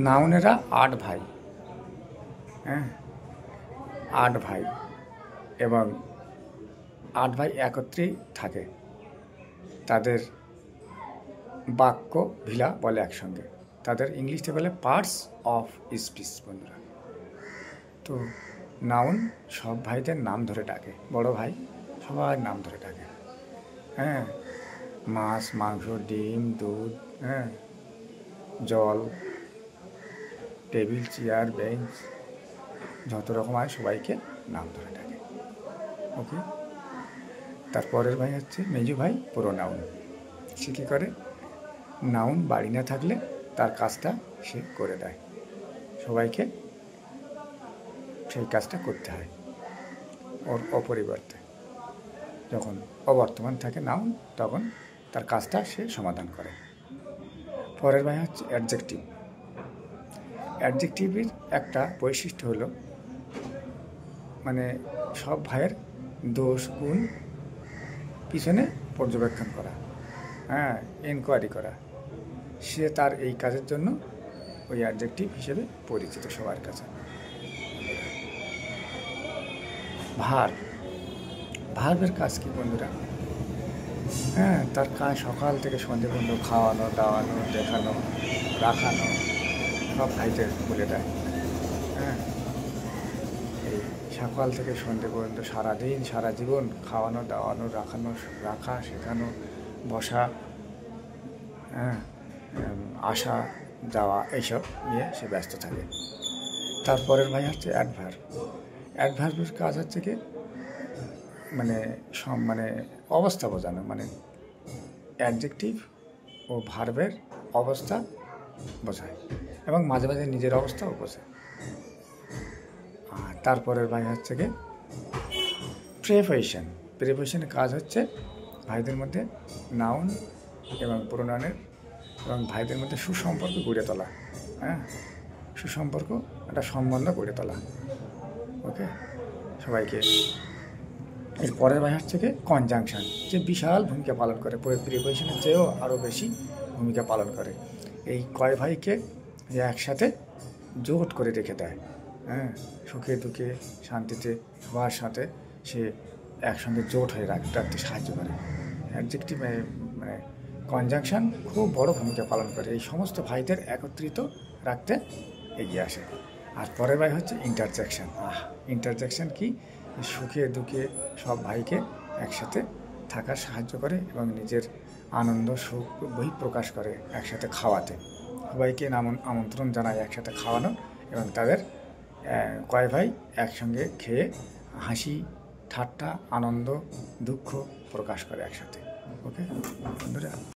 নাউনেরা ৮ ভাই, হ্যাঁ ৮ ভাই, এবং ৮ ভাই একত্রেই থাকে। তাদের বাক্য ভিলা বলে একসঙ্গে। তাদের ইংলিশে বলে পার্টস অফ স্পিচ। বন্ধুরা, তো নাউন সব ভাইদের নাম ধরে ডাকে। বড় ভাই সবার নাম ধরে ডাকে। হ্যাঁ, মাছ, মাংস, ডিম, দুধ, হ্যাঁ, জল, টেবিল, চেয়ার, বেঞ্চ, যত রকম হয় সবাইকে নাম ধরে ডাকে। ওকে, তারপরের ভাই হচ্ছে মেজো ভাই, পুরো নাউন। সে কী করে? নাউন বাড়ি না থাকলে তার কাজটা সে করে দেয়। সবাইকে সেই কাজটা করতে হয় ওর অপরিবর্তে। যখন অবর্তমান থাকে নাউন, তখন তার কাজটা সে সমাধান করে। পরের ভাই হচ্ছে অ্যাডজেক্টিভ। অ্যাডজেক্টিভের একটা বৈশিষ্ট্য হলো মানে সব ভাইয়ের দোষ গুণ পিছনে পর্যবেক্ষণ করা, হ্যাঁ, এনকোয়ারি করা। সে তার এই কাজের জন্য ওই অ্যাডজেক্টিভ হিসেবে পরিচিত সবার কাছে। ভার্বের কাজ কি বন্ধুরা? হ্যাঁ, তার কাজ সকাল থেকে সন্ধে পর্যন্ত খাওয়ানো, দাওয়ানো, দেখানো, রাখানো, সব ভাইদের বলে দেয়। হ্যাঁ, এই সকাল থেকে সন্ধে পর্যন্ত সারাদিন সারা জীবন খাওয়ানো, দাওয়ানো, রাখা, শেখানো, বসা, হ্যাঁ, আসা যাওয়া, এইসব নিয়ে সে ব্যস্ত থাকে। তারপরের ভাই হচ্ছে অ্যাডভার্ব। অ্যাডভার্বের কাজ হচ্ছে কি মানে অবস্থা বোঝানো, মানে অ্যাডজেক্টিভ ও ভার্বের অবস্থা বোঝায় এবং মাঝে মাঝে নিজের অবস্থাও বোঝায়। আর তারপরের ভাই হচ্ছে কি প্রিপোজিশন। প্রিপোজিশনের কাজ হচ্ছে ভাইদের মধ্যে নাউন এবং প্রোনাউনের এবং ভাইদের মধ্যে সুসম্পর্ক গড়ে তোলা। হ্যাঁ, সুসম্পর্ক, একটা সম্বন্ধ গড়ে তোলা। ওকে, সবাইকে। এর পরের ভাই হচ্ছে কি কনজাংশন, যে বিশাল ভূমিকা পালন করে, প্রিপোজিশনের চেয়েও আরও বেশি ভূমিকা পালন করে। এই কয় ভাইকে যে একসাথে জোট করে রেখে দেয়। হ্যাঁ, সুখে দুঃখে শান্তিতে সবার সাথে সে একসঙ্গে জোট হয়ে রাখতে সাহায্য করে। অ্যাডজেক্টিভ মানে কনজাংশন খুব বড় ভূমিকা পালন করে, এই সমস্ত ভাইদের একত্রিত রাখতে এগিয়ে আসে। আর পরের ভাই হচ্ছে ইন্টারজেকশন। ইন্টারজেকশন কি? সুখে দুঃখে সব ভাইকে একসাথে থাকার সাহায্য করে এবং নিজের আনন্দ সুখ বহিঃপ্রকাশ করে একসাথে খাওয়াতে। সবাইকে আমন্ত্রণ জানায় একসাথে খাওয়ানো এবং তাদের কয় ভাই একসঙ্গে খেয়ে হাসি ঠাট্টা আনন্দ দুঃখ প্রকাশ করে একসাথে। ওকে বন্ধুরা।